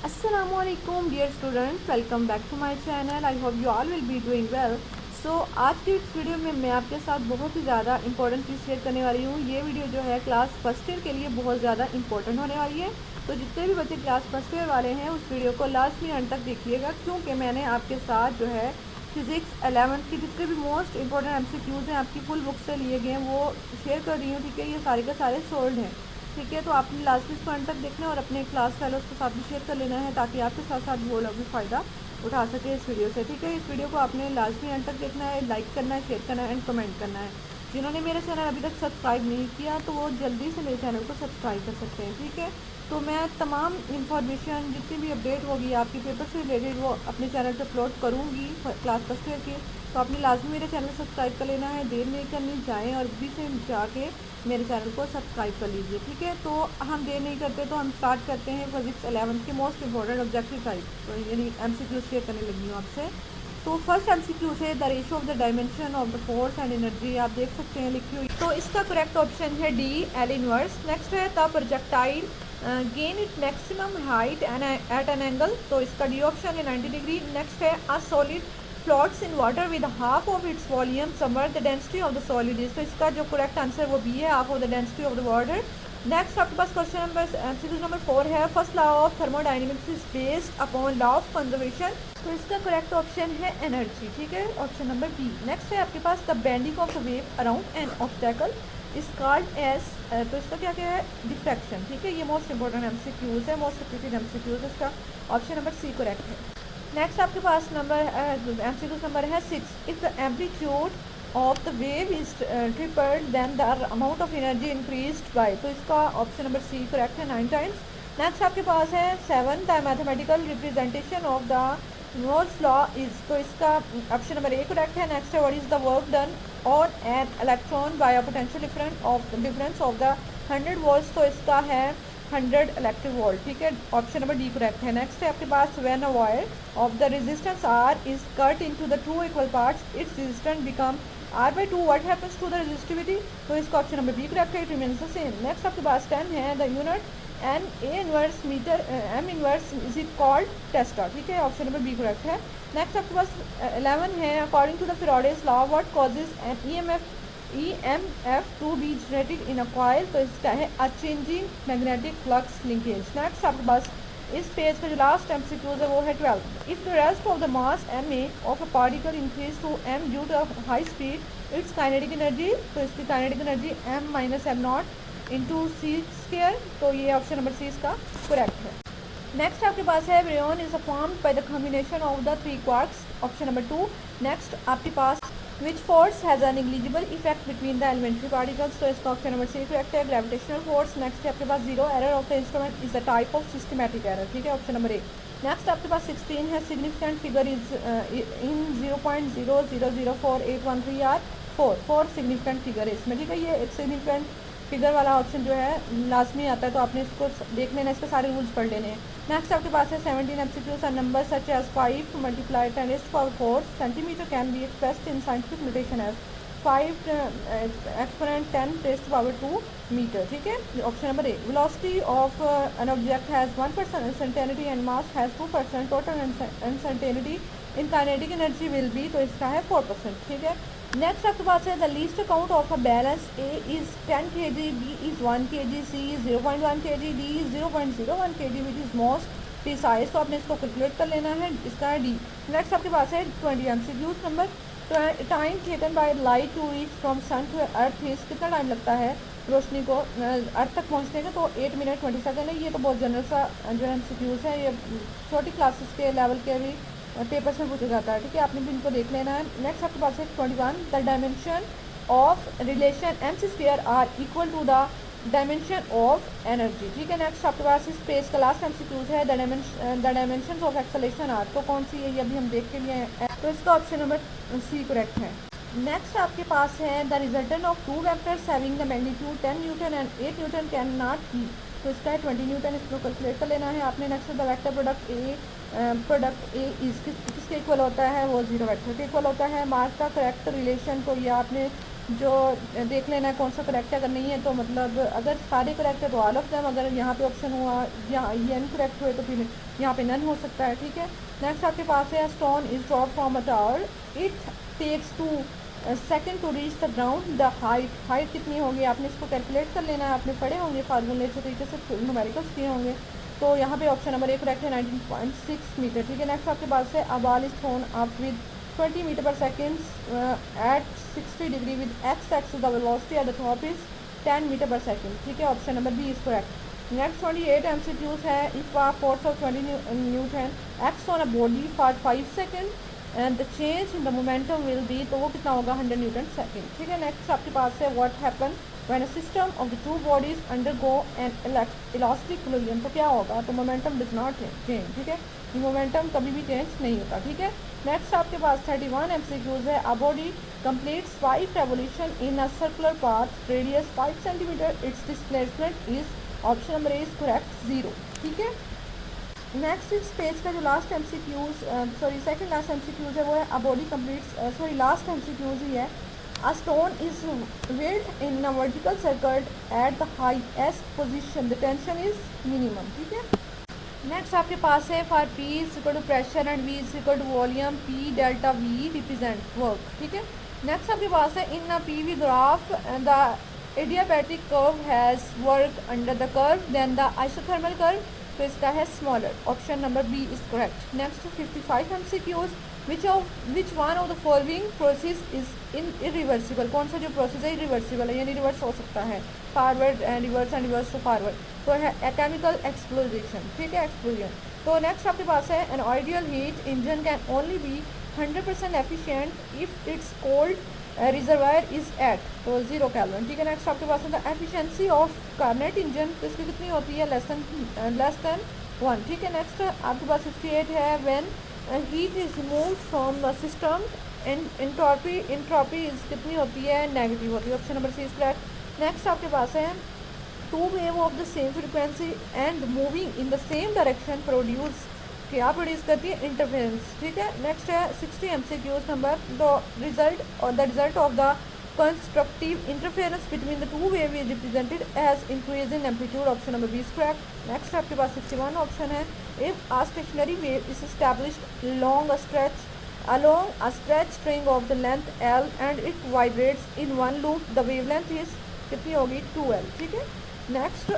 Assalamualaikum dear students, welcome back to my channel. I hope you all will be doing well. So आज की इस video में मैं आपके साथ बहुत ही ज़्यादा इंपॉर्टेंट चीज़ शेयर करने वाली हूँ। ये वीडियो जो है क्लास फर्स्ट ईयर के लिए बहुत ज़्यादा इंपॉर्टेंट होने वाली है। तो जितने भी बच्चे क्लास फर्स्ट ईयर वाले हैं उस वीडियो को लास्ट में अंत तक देखिएगा, क्योंकि मैंने आपके साथ जो है फिज़िक्स 11th की जितने भी मोस्ट इंपॉर्टेंट MCQs हैं आपकी फुल बुक से लिए गए हैं वो शेयर कर रही हूँ। ठीक है, ये सारे के सारे सोल्ड हैं। ठीक है, तो आपने लास्ट में पॉइंट तक देखना है और अपने क्लास फेलोज के साथ भी शेयर कर लेना है ताकि आपके साथ साथ वो लोग भी फ़ायदा उठा सके इस वीडियो से। ठीक है, इस वीडियो को आपने लास्ट में एंड तक देखना है, लाइक करना है, शेयर करना है एंड कमेंट करना है। जिन्होंने मेरे चैनल अभी तक सब्सक्राइब नहीं किया तो वो जल्दी से मेरे चैनल को सब्सक्राइब कर सकते हैं। ठीक है, तो मैं तमाम इन्फॉर्मेशन जितनी भी अपडेट होगी आपके पेपर से रिलेटेड वो अपने चैनल पर अपलोड करूँगी क्लास फर्स्ट ईयर की। तो आपने लाजमी मेरे चैनल को सब्सक्राइब कर लेना है, देर नहीं करनी, जाएँ और अभी से जाके मेरे चैनल को सब्सक्राइब कर लीजिए। ठीक है, तो हम देर नहीं करते तो हम स्टार्ट करते हैं फिजिक्स 11th के मोस्ट इंपॉर्टेंट ऑब्जेक्टिव टाइप, तो यानी MCQ शेयर करने लगी हूँ आपसे। तो फर्स्ट MCQ से the ratio of the dimension of the force and energy आप देख सकते हैं लिखी हुई। तो इसका करेक्ट ऑप्शन है डी, एल इनवर्स। नेक्स्ट है the projectile gain it maximum height and at an angle, तो इसका डी ऑप्शन है 90 डिग्री। नेक्स्ट है a solid floats in water with half of its volume submerged the density of the solid is, तो इसका जो correct answer वो B है, half of the density of the water. Next आपके पास question number MCQ number 4 है first law of thermodynamics is based upon law of conservation, तो इसका correct option है एनर्जी। ठीक है, ऑप्शन नंबर बी। नेक्स्ट है आपके पास the bending of the wave around an obstacle is called as, तो इसका क्या क्या है, डिफ्रैक्शन। ठीक है, ये मोस्ट इंपॉर्टेंट MCQs है, मोस्ट रिपीटेड MCQs है, इसका ऑप्शन नंबर सी करेक्ट है। नेक्स्ट आपके पास नंबर MCQ नंबर है 6, if the amplitude of the wave is tripled then the amount of energy increased by, तो इसका ऑप्शन नंबर सी करेक्ट है 9 टाइम्स। नेक्स्ट आपके पास है 7 the mathematical representation of the moles law is, तो इसका option number A correct है। Next है what is the work done on an electron by a potential difference of the 100 volts, तो इसका है 100 इलेक्ट्रिक वोल्ट। ठीक है, ऑप्शन नंबर डी करेक्ट है। नेक्स्ट है आपके पास when a wire of the resistance R is cut into the two equal parts its resistance become R/2, what happens to the resistivity, तो इसका ऑप्शन नंबर बी करेक्ट है, it remains the same. Next आपके पास 10 है the unit N A inverse metre M inverse is it called tesla. ठीक है, option number B correct है। Next आपके पास 11 है according to the Faraday's law what causes an EMF to be generated in a coil, तो इसका है a changing magnetic flux linkage. Next आपके पास इस पेज का जो लास्ट MCQ है वो है 12, if the rest of the mass ma of a particle increase to m due to high speed its kinetic energy, तो इसकी kinetic energy m minus M naught into C square, तो ये option number सी इसका correct है। Next आपके पास है baryon is formed by the combination of the 3 quarks, option number 2। Next आपके पास which force has a negligible effect between the elementary particles, तो इसका ऑप्शन नंबर सी करेक्ट है, ग्रेविटेशनल फोर्स। नेक्स्ट है आपके पास zero error of the instrument is the type of systematic error. ठीक है, ऑप्शन नंबर ए। नेक्स्ट आपके पास 16 है significant figure is in 0.004813 are 4 significant figure है इसमें। ठीक है, ये एक सिग्निफिकेंट फिगर वाला ऑप्शन जो है लाजमी आता है, तो आपने इसको देख लेना, इसके सारे रूल्स पढ़ लेने हैं। नेक्स्ट आपके पास है 17 MCQs और number such as 5 multiply 10⁴ centimetre can be expressed in scientific notation as 5 exponent 10⁻²मीटर। ठीक है, option number A. Velocity of an object has 1% uncertainty and mass has 2%, total uncertainty in kinetic energy will be, तो इसका है 4%। ठीक है, next आपके पास है the least account of a balance A is 10 kg, B is 1 kg, C is 0.1 kg, D is 0.01 kg which is most precise, तो आपने इसको कैलकुलेट कर लेना है, इसका है डी। नेक्स्ट आपके पास है 20 MCQs number time taken by light to reach from sun to earth is, कितना टाइम लगता है रोशनी को अर्थ तक पहुंचने का, तो 8 मिनट 20 सेकेंड है। ये तो बहुत जनरल सा जो MCQs है, ये छोटी क्लासेस के लेवल के भी पेपर्स में पूछा जाता है। ठीक है, आपने भी इनको देख लेना है। नेक्स्ट आपके पास है 21 the dimension of relation m² are equal to the dimension of energy. ठीक है, नेक्स्ट आपके पास इस पेज का लास्ट MCQs है the dimension of acceleration are, तो कौन सी है ये अभी हम देख के लिए हैं, तो इसका ऑप्शन नंबर सी करेक्ट है। नेक्स्ट आपके पास है the resultant of 2 vectors having the magnitude 10 Newton and 8 Newton can not be, तो इसका है 20 न्यूटन, इसको कैलकुलेट कर लेना है आपने। Next the vector product A is किसके इक्वल होता है, वो 0 वेक्टर के इक्वल होता है। मार्क का करेक्ट रिलेशन को ये आपने जो देख लेना है कौन सा करेक्ट है, अगर नहीं है तो मतलब अगर सारे करेक्ट है तो ऑल ऑफ देम, अगर यहाँ पे ऑप्शन हुआ यहाँ ये इनकरेक्ट हुए तो फिर यहाँ पे नन हो सकता है, ठीक है। नेक्स्ट आपके पास है stone is drop from a tower, it takes 2 second to reach the ground, the height कितनी होगी आपने इसको कैलकुलेट कर लेना है, आपने पढ़े होंगे फार्मूले अच्छे तरीके से न्यूमेरिकल्स दिए होंगे। तो यहाँ पे ऑप्शन नंबर 1 करेक्ट है 19.6 मीटर, ठीक है। नेक्स्ट आपके पास है a ball is thrown up with 20 metre per second at 60 degree with X axis the velocity at the top is 10 metre per second, ठीक है। Option number B is correct. Next 28 MCQs है, if a force of 20 newton acts on a body for 5 second and the change in the momentum will be, तो वो कितना होगा 100 Newton second, ठीक है। Next आपके पास है what happen when a system of the two bodies undergo N elastic equilibrium, तो क्या होगा, तो मोमेंटम डज नॉट चेंज, ठीक है। मोमेंटम कभी भी चेंज नहीं होता, ठीक है। नेक्स्ट आपके पास 31 MCQs है, a body completes 5 revolution in a circular path radius 5 centimeter, its displacement is, option number A is correct 0, ठीक है। नेक्स्ट इस पेज का जो last MCQs sorry second last MCQs है वो है a body completes sorry last MCQs ही है, a stone is whirled in a vertical circle at the highest position, the tension is minimum, ठीक है। नेक्स्ट आपके पास है for P is equal to pressure and V is equal to volume, P delta V represent work, ठीक है। Next आपके पास है in a PV graph the adiabatic curve has work under the curve than the isothermal curve, तो इसका है smaller, option number B is correct. Next 55 MCQs, which one of the following process is irreversible, कौन सा जो process है irreversible है, यानी reverse हो सकता है, forward and reverse to forward, तो है केमिकल एक्सप्लोजन, ठीक है, एक्सप्लोजन। तो नेक्स्ट आपके पास है an ideal heat engine can only be 100% efficient if its cold reservoir is at, तो 0 केल्विन, ठीक है। नेक्स्ट आपके पास है the efficiency of Carnot engine, तो इसकी कितनी होती है लेस देन 1, ठीक है। नेक्स्ट आपके पास 58 है when heat is removed from the system entropy is कितनी होती है, नेगेटिव होती है, option number C is correct. Next आपके पास है two wave of the same frequency and moving in the same direction produce, क्या प्रोड्यूस करती है, इंटरफेरेंस, ठीक है। नेक्स्ट है 60 MCQs number the result of the constructive interference between the two wave is represented as increase in amplitude, option number B is correct. Next आपके पास 61 option है, if a stationary wave is established along a stretch string of the length L and it vibrates in one loop, the wavelength is कितनी होगी 2L, ठीक है। Next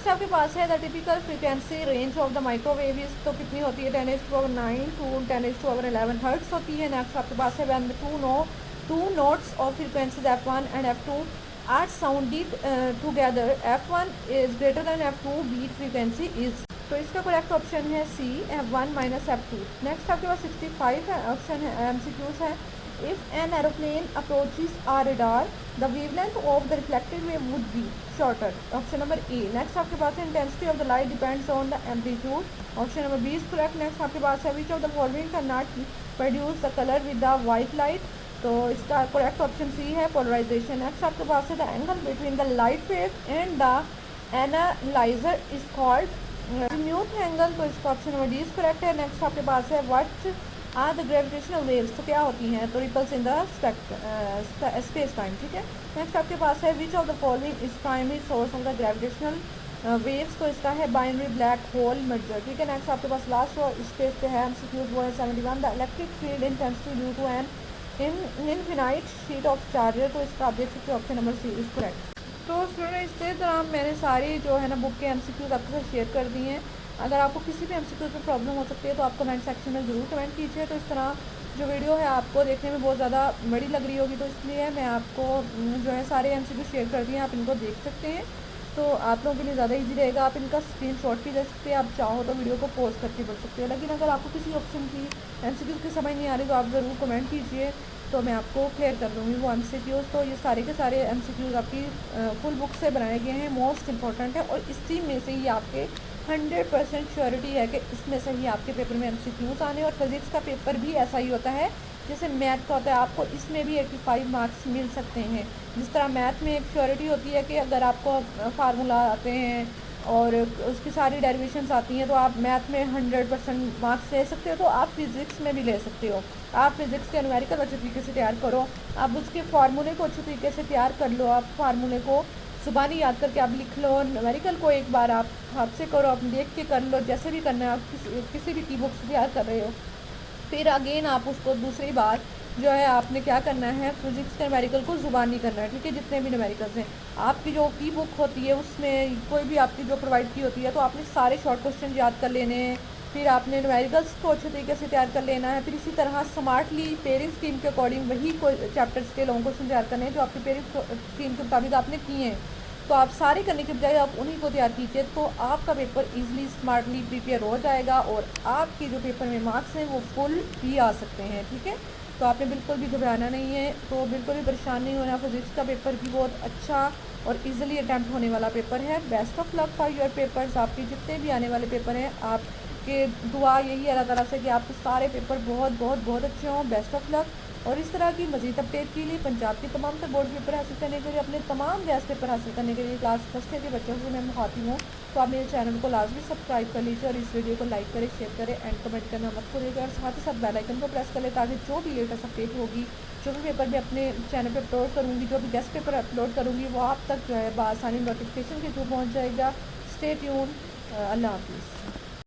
आपके पास है the typical frequency range of the microwave is, तो कितनी होती है 10⁻�9 टू 10⁻11 हर्ट्ज होती है। नेक्स्ट आपके पास है when the two notes of frequencies F1 and F2 are sounded together, F1 is greater than F2 beat frequency is, तो इसका करेक्ट ऑप्शन है सी F1 माइनस F2। नेक्स्ट आपके पास 65 है ऑप्शन है MCQs है, if an aeroplane approaches a radar the wavelength of the reflected wave would be shorter, option number A। next आपके पास है intensity of the light depends on the amplitude, option number B is correct। next आपके पास है which of the following cannot produce the color with the white light, तो इसका correct option C है polarization। next आपके पास है the angle between the light wave and the analyzer is called minute angle, तो इसका option number D is correct है। Next आपके पास है what are the gravitational waves, तो क्या होती हैं, तो ripples in the space time, ठीक है। नेक्स्ट आपके पास है which of the following is primary source of the gravitational waves, तो इसका है बाइनरी ब्लैक होल मर्जर, ठीक है। नेक्स्ट आपके पास लास्ट और इस पेज पे है MCQs वो है 71 the electric field intensity due to an infinite sheet of charger, तो इसका आप देख सकते हो option number C is correct. तो स्टूडेंट इस तरह मैंने सारी जो है ना बुक के MCQs आपके साथ शेयर कर दी हैं। अगर आपको किसी भी MCQs में प्रॉब्लम हो सकती है तो आप कमेंट सेक्शन में ज़रूर कमेंट कीजिए। तो इस तरह जो वीडियो है आपको देखने में बहुत ज़्यादा बड़ी लग रही होगी, तो इसलिए मैं आपको जो है सारे MCQs शेयर कर दिए, आप इनको देख सकते हैं, तो आप लोगों के लिए ज़्यादा ईजी रहेगा। आप इनका स्क्रीनशॉट भी ले सकते हैं, आप चाहो तो वीडियो को पॉज करके पढ़ सकते हैं। लेकिन अगर आपको किसी ऑप्शन की MCQs की समझ नहीं आ रही तो आप ज़रूर कमेंट कीजिए, तो मैं आपको क्लियर कर दूँगी वो MCQs। तो ये सारे के सारे MCQs आपकी फुल बुक से बनाए गए हैं, मोस्ट इंपॉर्टेंट है, और इसी में से ही आपके 100% श्योरिटी है कि इसमें से ही आपके पेपर में MCQs आने। और फिज़िक्स का पेपर भी ऐसा ही होता है जैसे मैथ का होता है, आपको इसमें भी 85 मार्क्स मिल सकते हैं। जिस तरह मैथ में एक श्योरिटी होती है कि अगर आपको फार्मूला आते हैं और उसकी सारी डेरिवेशंस आती हैं, तो आप मैथ में 100% मार्क्स ले सकते हो, तो आप फिज़िक्स में भी ले सकते हो। आप फिज़िक्स के न्यूमेरिकल अच्छे तरीके से तैयार करो, आप उसके फार्मूले को अच्छे तरीके से तैयार कर लो, आप फार्मूले को ज़ुबानी याद करके आप लिख लो, न्यूमेरिकल को एक बार आप हाथ से करो, आप देख के कर लो, जैसे भी करना है, आप किसी भी की बुक से तैयार कर रहे हो। फिर अगेन आप उसको दूसरी बार जो है आपने क्या करना है, फिजिक्स के न्यूमेरिकल को ज़ुबानी करना है, ठीक है। जितने भी न्यूमेरिकल्स हैं, आपकी जो की बुक होती है उसमें कोई भी आपकी जो प्रोवाइड की होती है, तो आपने सारे शॉर्ट क्वेश्चन याद कर लेने हैं। फिर आपने न्यूमेरिकल्स को अच्छे तरीके से तैयार कर लेना है। फिर इसी तरह स्मार्टली पेरेंट्स स्कीम के अकॉर्डिंग वही चैप्टर्स के लॉन्ग क्वेश्चन तैयार करने हैं जो आपके पेरेंट्स स्कीम के मुताबिक आपने किए हैं। तो आप सारे करने के बजाय आप उन्हीं को तैयार कीजिए, तो आपका पेपर इजीली स्मार्टली प्रिपेयर हो जाएगा और आपके जो पेपर में मार्क्स हैं वो फुल भी आ सकते हैं, ठीक है। तो आपने बिल्कुल भी घबराना नहीं है, तो बिल्कुल भी परेशान नहीं होना। फिजिक्स का पेपर भी बहुत अच्छा और इजीली अटैम्प्ट होने वाला पेपर है। Best of luck for your papers. आपके जितने भी आने वाले पेपर हैं, आपके दुआ यही है अल्लाह ताला से कि आपके सारे पेपर बहुत बहुत बहुत अच्छे हों। Best of luck. और इस तरह की मज़ीद अपडेट के लिए, पंजाब के तमाम तर बोर्ड पेपर हासिल करने के लिए, अपने तमाम गैस पेपर हासिल करने के लिए क्लास फर्स्ट ईयर के बच्चों से मैं मुखातिब हूँ, तो आप मेरे चैनल को लाजमी सब्सक्राइब कर लीजिए और इस वीडियो को लाइक करें, शेयर करें एंड कमेंट करना मत भूलिएगा। और साथ ही साथ बेल आइकन को प्रेस कर लें ताकि जो भी लेटेस्ट अपडेट होगी, जो भी पेपर मैं अपने चैनल पर अपलोड करूँगी, जो भी गेस्ट पेपर अपलोड करूँगी, वो आप तक जो है बआसानी नोटिफिकेशन के थ्रू पहुँच जाएगा। Stay tune. अल्लाह हाफिज़।